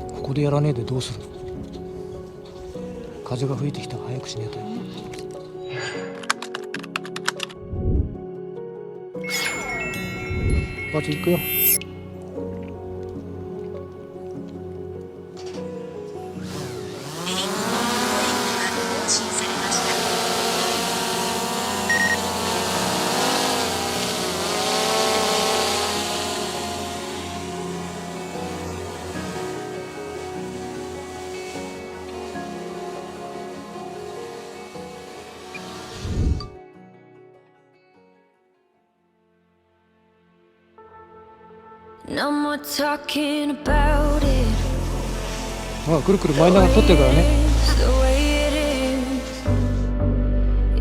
ここでやらねえでどうする。風が吹いてきたら早くしねえと。バツ行くよ。No more talking about it. くるくる舞いながら撮ってるからね。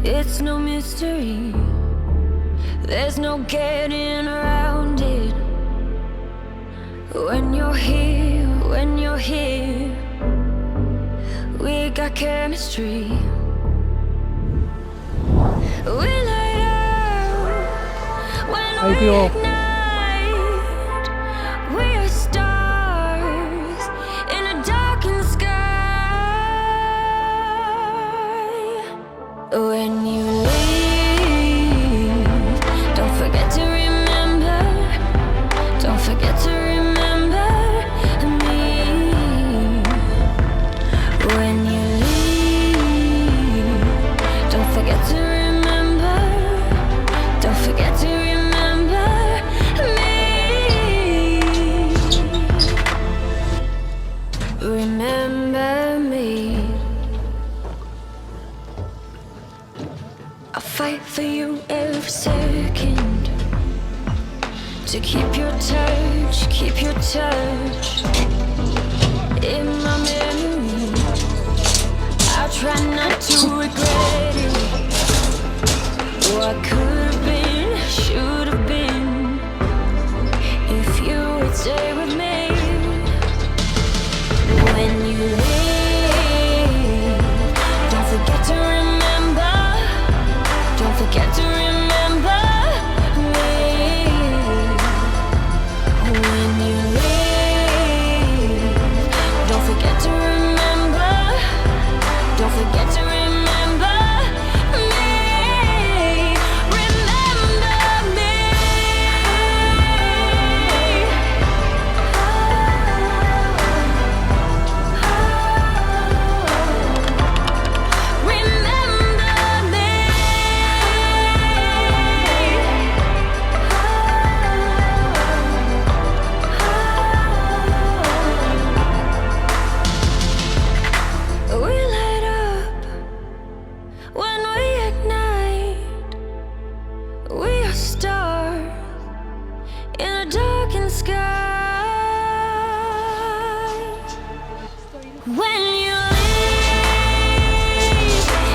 It's no mystery. There's no getting around it. When you're here, we got chemistry. We light up when we ignite. We are stars in a darkened sky. When you leave, don't forget to remember. Don't forget to remember me. When you leave, don't forget to remember. Don't forget to remember me. Remember me. I'll fight for you every second. To keep your touch, keep your touch in my memory. I'll try not to regret it. What could have been, should have been, if you would stay with me. When you leave, don't forget to remember. Don't forget to remember me. When you leave, don't forget to remember. Don't forget to remember me. Remember me. Remember me. We light up when we ignite. We are stars in a darkened sky. When you leave,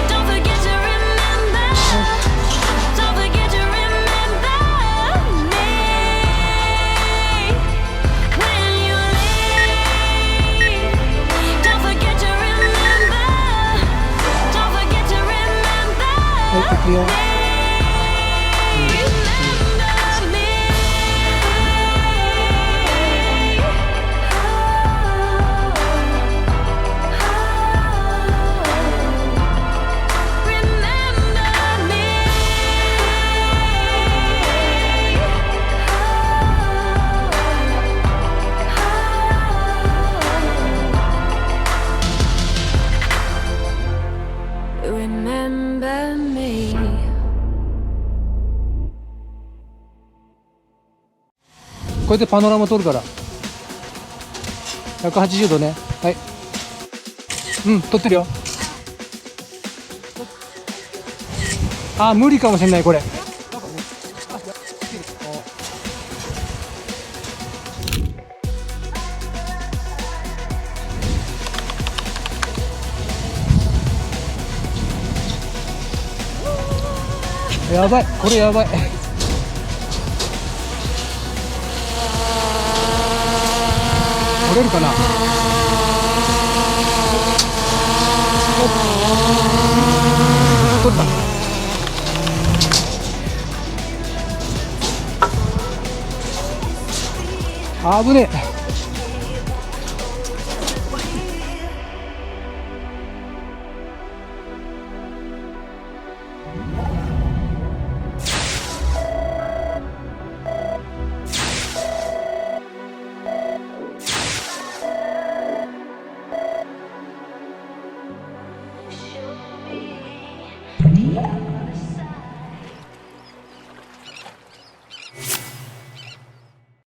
don't forget to remember. Don't forget to remember me. When you leave, don't forget to remember. Don't forget to remember はい、行くよ。 me. Remember me. Remember me. Remember me. これでパノラマ撮るから180度ね。はい、撮ってるよ。無理かもしれないこれ。やばい、これやばい。取れるかな。取った。危ねえ。